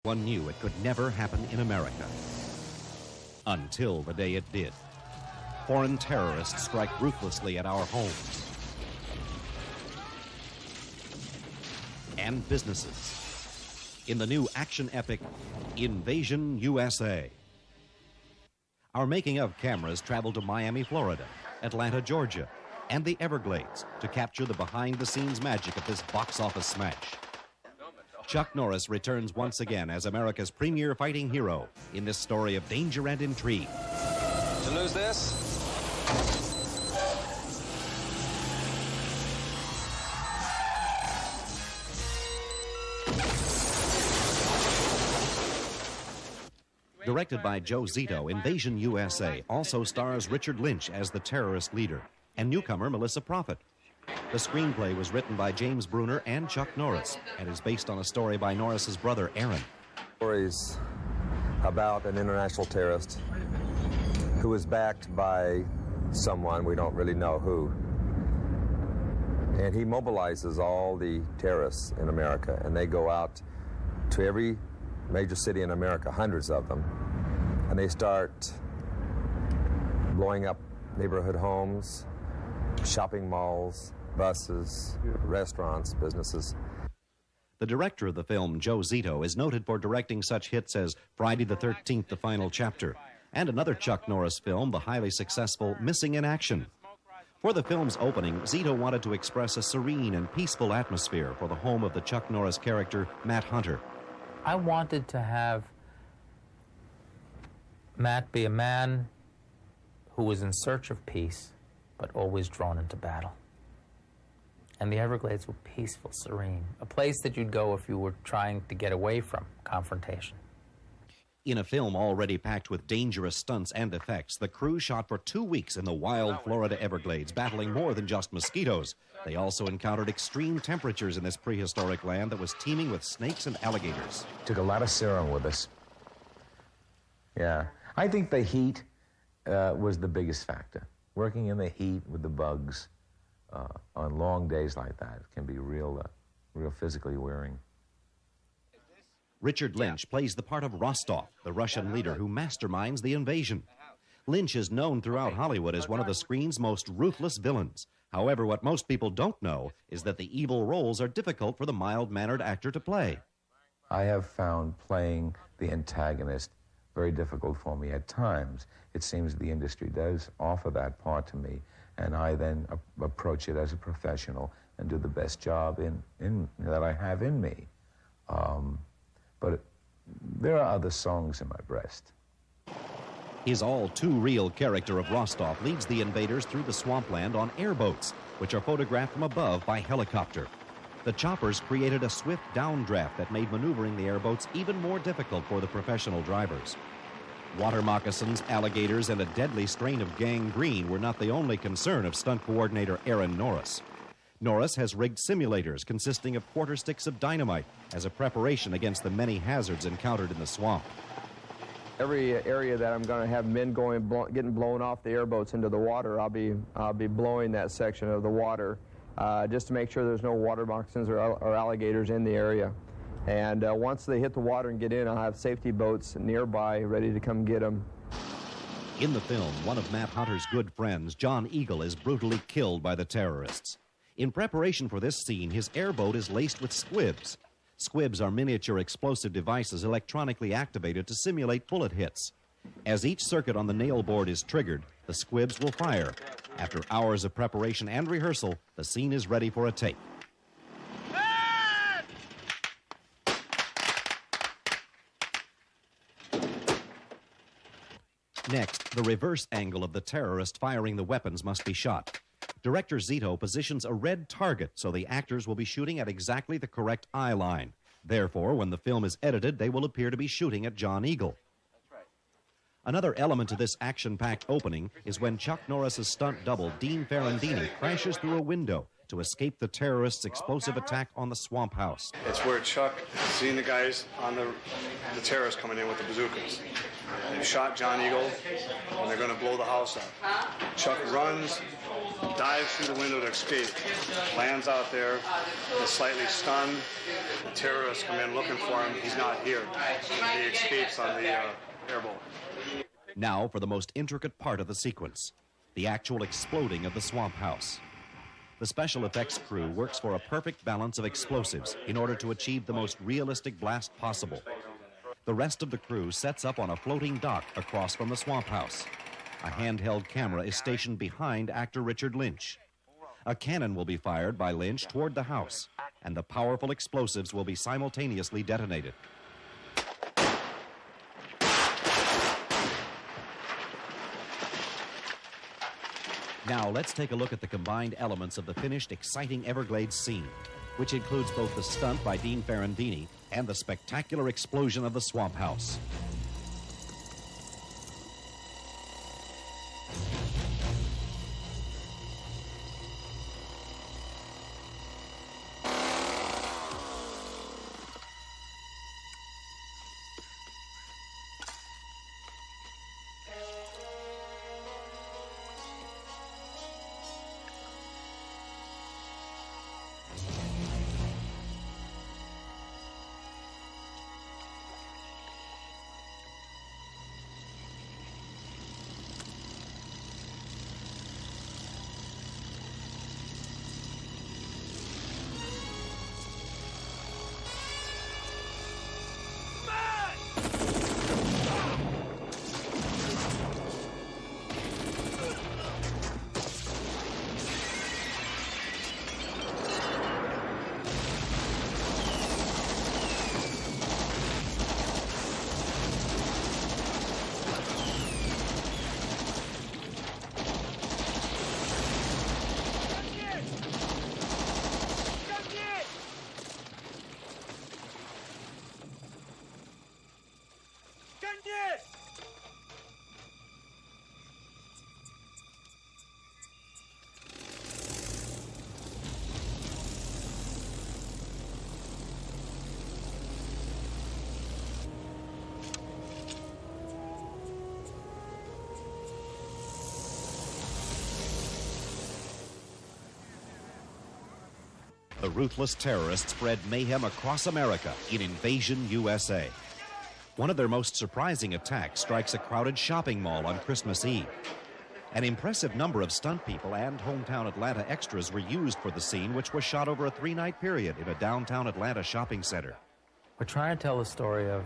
One knew it could never happen in America. Until the day it did. Foreign terrorists strike ruthlessly at our homes and businesses in the new action epic, Invasion U.S.A. Our making-of cameras travel to Miami, Florida, Atlanta, Georgia, and the Everglades to capture the behind-the-scenes magic of this box-office smash. Chuck Norris returns once again as America's premier fighting hero in this story of danger and intrigue. To lose this? Directed by Joe Zito, Invasion U.S.A. also stars Richard Lynch as the terrorist leader and newcomer Melissa Prophet. The screenplay was written by James Bruner and Chuck Norris and is based on a story by Norris's brother, Aaron. Stories about an international terrorist who is backed by someone, we don't really know who. And he mobilizes all the terrorists in America, and they go out to every major city in America, hundreds of them, and they start blowing up neighborhood homes, shopping malls, buses, restaurants, businesses. The director of the film, Joe Zito, is noted for directing such hits as Friday the 13th, The Final Chapter, and another Chuck Norris film, the highly successful Missing in Action. For the film's opening, Zito wanted to express a serene and peaceful atmosphere for the home of the Chuck Norris character, Matt Hunter. I wanted to have Matt be a man who was in search of peace, but always drawn into battle. And the Everglades were peaceful, serene, a place that you'd go if you were trying to get away from confrontation. In a film already packed with dangerous stunts and effects, the crew shot for 2 weeks in the wild Florida Everglades, battling more than just mosquitoes. They also encountered extreme temperatures in this prehistoric land that was teeming with snakes and alligators. Took a lot of serum with us. Yeah. I think the heat was the biggest factor. Working in the heat with the bugs on long days like that can be real physically wearing. Richard Lynch plays the part of Rostov, the Russian leader who masterminds the invasion. Lynch is known throughout Hollywood as one of the screen's most ruthless villains. However, what most people don't know is that the evil roles are difficult for the mild-mannered actor to play. I have found playing the antagonist very difficult for me at times. It seems the industry does offer that part to me, and I then approach it as a professional and do the best job that I have in me. But there are other songs in my breast. His all-too-real character of Rostov leads the invaders through the swampland on airboats, which are photographed from above by helicopter. The choppers created a swift downdraft that made maneuvering the airboats even more difficult for the professional drivers. Water moccasins, alligators, and a deadly strain of gangrene were not the only concern of stunt coordinator Aaron Norris. Norris has rigged simulators consisting of quarter sticks of dynamite as a preparation against the many hazards encountered in the swamp. Every area that I'm going to have men getting blown off the airboats into the water, I'll be blowing that section of the water just to make sure there's no water moccasins or alligators in the area. And once they hit the water and get in, I'll have safety boats nearby ready to come get them. In the film, one of Matt Hunter's good friends, John Eagle, is brutally killed by the terrorists. In preparation for this scene, his airboat is laced with squibs. Squibs are miniature explosive devices electronically activated to simulate bullet hits. As each circuit on the nail board is triggered, the squibs will fire. After hours of preparation and rehearsal, the scene is ready for a take. Next, the reverse angle of the terrorist firing the weapons must be shot. Director Zito positions a red target so the actors will be shooting at exactly the correct eye line. Therefore, when the film is edited, they will appear to be shooting at John Eagle. Another element to this action-packed opening is when Chuck Norris's stunt double, Dean Ferrandini, crashes through a window to escape the terrorists' explosive attack on the swamp house. It's where Chuck seen the guys on the terrorists coming in with the bazookas. They've shot John Eagle, and they're going to blow the house up. Chuck runs, dives through the window to escape. Lands out there, is slightly stunned. The terrorists come in looking for him. He's not here. He escapes on the airboat. Now for the most intricate part of the sequence, the actual exploding of the swamp house. The special effects crew works for a perfect balance of explosives in order to achieve the most realistic blast possible. The rest of the crew sets up on a floating dock across from the swamp house. A handheld camera is stationed behind actor Richard Lynch. A cannon will be fired by Lynch toward the house, and the powerful explosives will be simultaneously detonated. Now let's take a look at the combined elements of the finished, exciting Everglades scene, which includes both the stunt by Dean Ferrandini and the spectacular explosion of the swamp house. The ruthless terrorists spread mayhem across America in Invasion U.S.A. One of their most surprising attacks strikes a crowded shopping mall on Christmas Eve. An impressive number of stunt people and hometown Atlanta extras were used for the scene, which was shot over a 3-night period in a downtown Atlanta shopping center. We're trying to tell the story of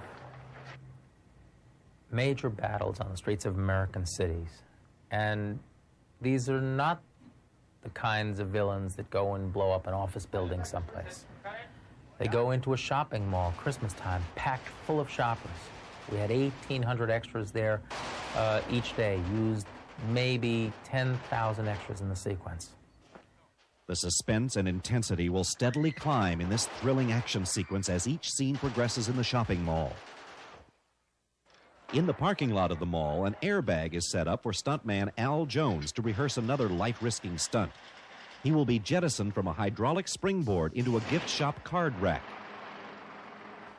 major battles on the streets of American cities. And these are not the kinds of villains that go and blow up an office building someplace. They go into a shopping mall, Christmas time, packed full of shoppers. We had 1,800 extras there each day, used maybe 10,000 extras in the sequence. The suspense and intensity will steadily climb in this thrilling action sequence as each scene progresses in the shopping mall. In the parking lot of the mall, an airbag is set up for stuntman Al Jones to rehearse another life-risking stunt. He will be jettisoned from a hydraulic springboard into a gift shop card rack.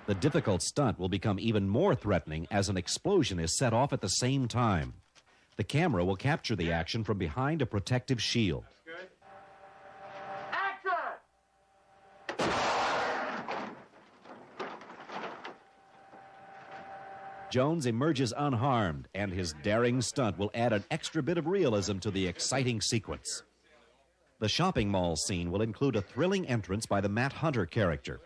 The difficult stunt will become even more threatening as an explosion is set off at the same time. The camera will capture the action from behind a protective shield. Jones emerges unharmed, and his daring stunt will add an extra bit of realism to the exciting sequence. The shopping mall scene will include a thrilling entrance by the Matt Hunter character.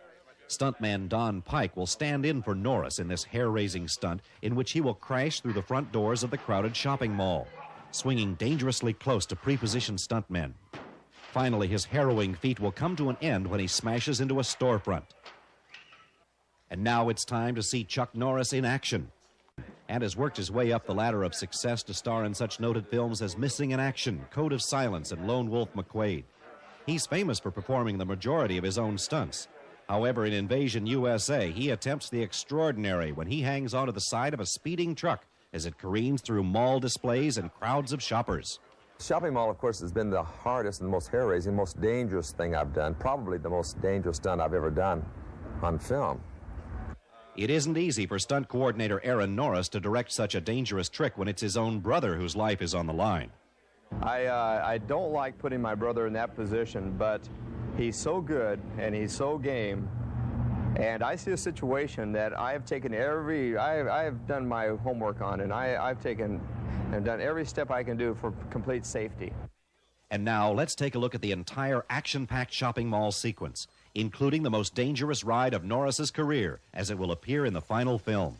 Stuntman Don Pike will stand in for Norris in this hair-raising stunt in which he will crash through the front doors of the crowded shopping mall, swinging dangerously close to pre-positioned stuntmen. Finally, his harrowing feat will come to an end when he smashes into a storefront. And now it's time to see Chuck Norris in action, and has worked his way up the ladder of success to star in such noted films as Missing in Action, Code of Silence, and Lone Wolf McQuade. He's famous for performing the majority of his own stunts. However, in Invasion U.S.A., he attempts the extraordinary when he hangs onto the side of a speeding truck as it careens through mall displays and crowds of shoppers. Shopping mall, of course, has been the hardest and most hair-raising, most dangerous thing I've done, probably the most dangerous stunt I've ever done on film. It isn't easy for stunt coordinator Aaron Norris to direct such a dangerous trick when it's his own brother whose life is on the line. I don't like putting my brother in that position, but he's so good and he's so game. And I see a situation that I have taken I have done my homework on, and I've taken and done every step I can do for complete safety. And now let's take a look at the entire action-packed shopping mall sequence, including the most dangerous ride of Norris's career, as it will appear in the final film.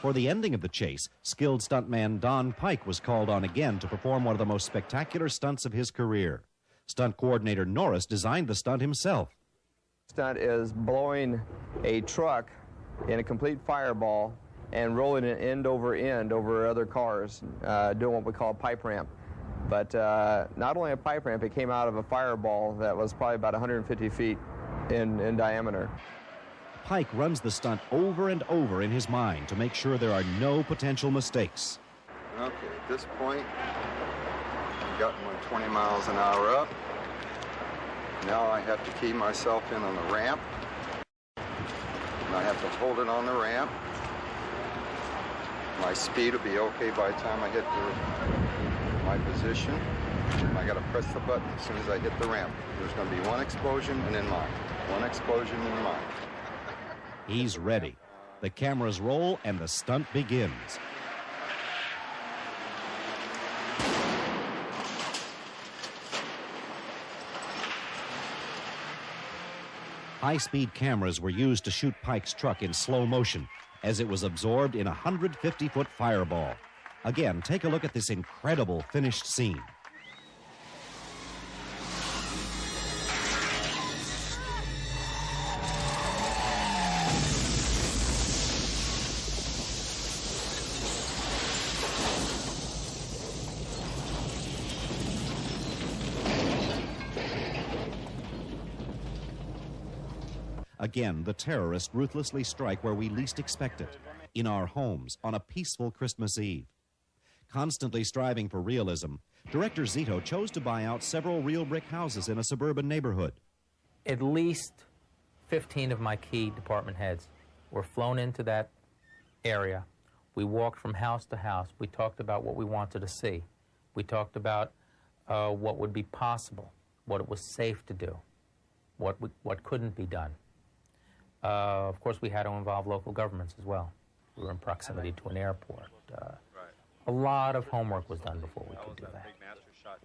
For the ending of the chase, skilled stuntman Don Pike was called on again to perform one of the most spectacular stunts of his career. Stunt coordinator Norris designed the stunt himself. Stunt is blowing a truck in a complete fireball and rolling it end over other cars, doing what we call a pipe ramp. But not only a pipe ramp, it came out of a fireball that was probably about 150 feet in diameter. Pike runs the stunt over and over in his mind to make sure there are no potential mistakes. Okay, at this point, I've gotten my 20 miles an hour up. Now I have to key myself in on the ramp. And I have to hold it on the ramp. My speed will be okay by the time I get to my position. I got to press the button as soon as I hit the ramp. There's going to be one explosion and then mine. One explosion and mine. He's ready. The cameras roll and the stunt begins. High-speed cameras were used to shoot Pike's truck in slow motion as it was absorbed in a 150-foot fireball. Again, take a look at this incredible finished scene. Again, the terrorists ruthlessly strike where we least expect it, in our homes on a peaceful Christmas Eve. Constantly striving for realism, director Zito chose to buy out several real brick houses in a suburban neighborhood. At least 15 of my key department heads were flown into that area. We walked from house to house. We talked about what we wanted to see. We talked about what would be possible, what it was safe to do, what couldn't be done. Of course, we had to involve local governments as well. We were in proximity to an airport. A lot of homework was done before we could do that.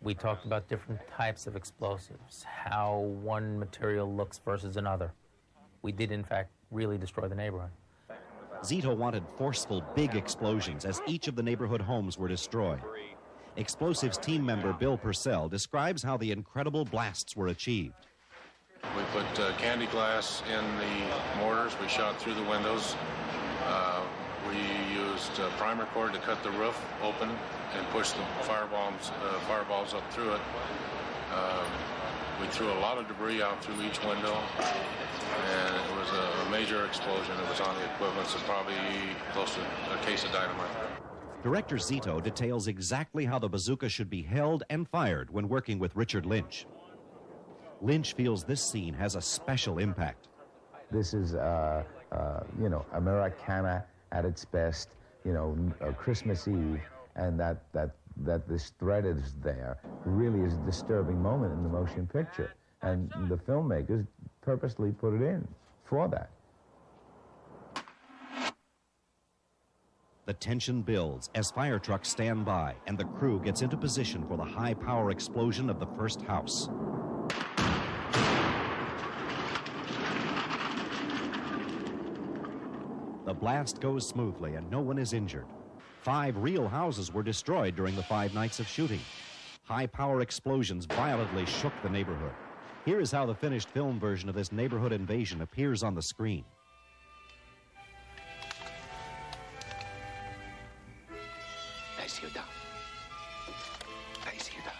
We talked about different types of explosives, how one material looks versus another. We did, in fact, really destroy the neighborhood. Zito wanted forceful, big explosions as each of the neighborhood homes were destroyed. Explosives team member Bill Purcell describes how the incredible blasts were achieved. We put candy glass in the mortars. We shot through the windows. We used primer cord to cut the roof open and push the fireballs up through it. We threw a lot of debris out through each window, and it was a major explosion. It was on the equivalence of probably close to a case of dynamite. Director Zito details exactly how the bazooka should be held and fired when working with Richard Lynch. Lynch feels this scene has a special impact. This is, Americana at its best, Christmas Eve, and that this threat is there really is a disturbing moment in the motion picture. And the filmmakers purposely put it in for that. The tension builds as fire trucks stand by and the crew gets into position for the high-power explosion of the first house. The blast goes smoothly and no one is injured. 5 real houses were destroyed during the 5 nights of shooting. High-power explosions violently shook the neighborhood. Here is how the finished film version of this neighborhood invasion appears on the screen. La ciudad. La ciudad.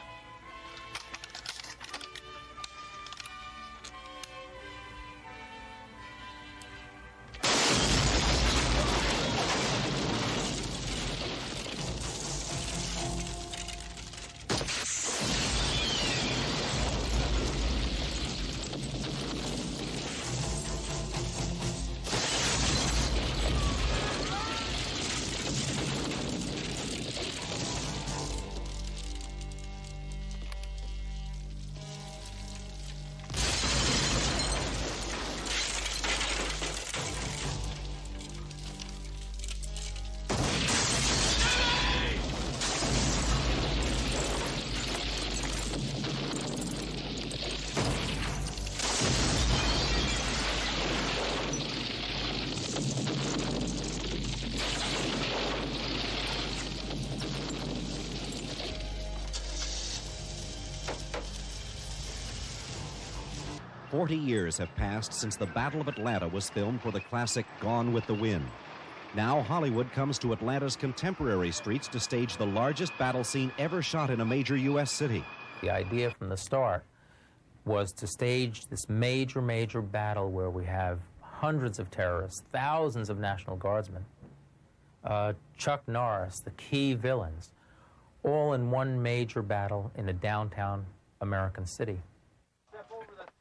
"40 years have passed since the Battle of Atlanta was filmed for the classic Gone with the Wind. Now Hollywood comes to Atlanta's contemporary streets to stage the largest battle scene ever shot in a major U.S. city. The idea from the start was to stage this major battle where we have hundreds of terrorists, thousands of National Guardsmen, Chuck Norris, the key villains, all in one major battle in a downtown American city.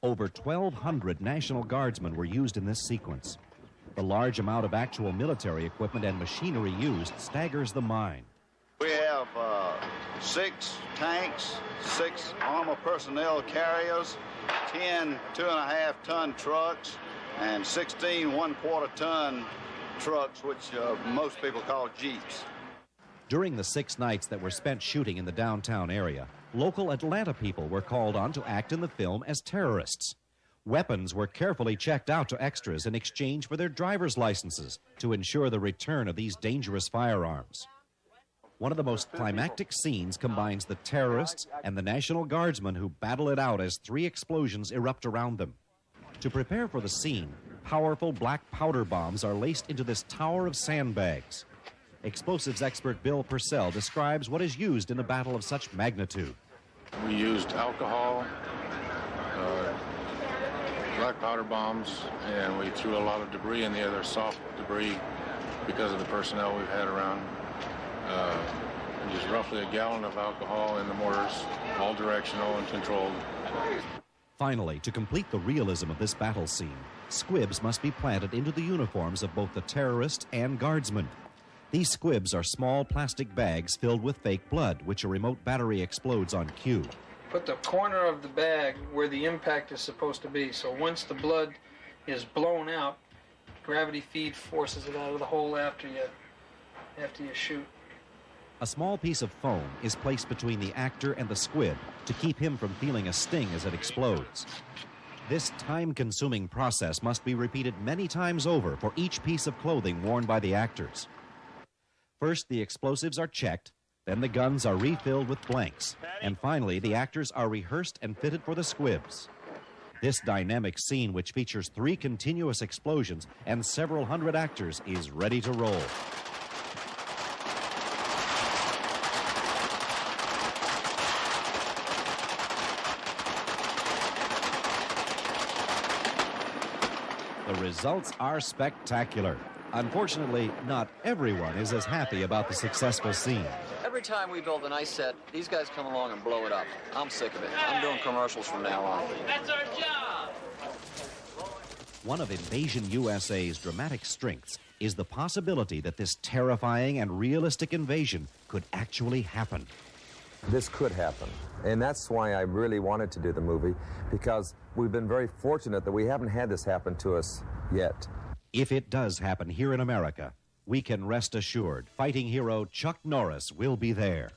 Over 1,200 National Guardsmen were used in this sequence. The large amount of actual military equipment and machinery used staggers the mind. We have 6 tanks, 6 armor personnel carriers, 10 2.5-ton trucks, and 16 1/4-ton trucks, which most people call Jeeps. During the 6 nights that were spent shooting in the downtown area, local Atlanta people were called on to act in the film as terrorists. Weapons were carefully checked out to extras in exchange for their driver's licenses to ensure the return of these dangerous firearms. One of the most climactic scenes combines the terrorists and the National Guardsmen who battle it out as 3 explosions erupt around them. To prepare for the scene, powerful black powder bombs are laced into this tower of sandbags. Explosives expert Bill Purcell describes what is used in a battle of such magnitude. We used alcohol, black powder bombs, and we threw a lot of debris and the other soft debris because of the personnel we've had around. We used roughly a gallon of alcohol in the mortars, all directional and controlled. Finally, to complete the realism of this battle scene, squibs must be planted into the uniforms of both the terrorists and guardsmen. These squibs are small plastic bags filled with fake blood, which a remote battery explodes on cue. Put the corner of the bag where the impact is supposed to be. So once the blood is blown out, gravity feed forces it out of the hole after you shoot. A small piece of foam is placed between the actor and the squib to keep him from feeling a sting as it explodes. This time-consuming process must be repeated many times over for each piece of clothing worn by the actors. First, the explosives are checked, then the guns are refilled with blanks, and finally, the actors are rehearsed and fitted for the squibs. This dynamic scene, which features 3 continuous explosions and several hundred actors, is ready to roll. The results are spectacular. Unfortunately, not everyone is as happy about the successful scene. Every time we build an ice set, these guys come along and blow it up. I'm sick of it. I'm doing commercials from now on. That's our job! One of Invasion U.S.A.'s dramatic strengths is the possibility that this terrifying and realistic invasion could actually happen. This could happen. And that's why I really wanted to do the movie, because we've been very fortunate that we haven't had this happen to us yet. If it does happen here in America, we can rest assured fighting hero Chuck Norris will be there.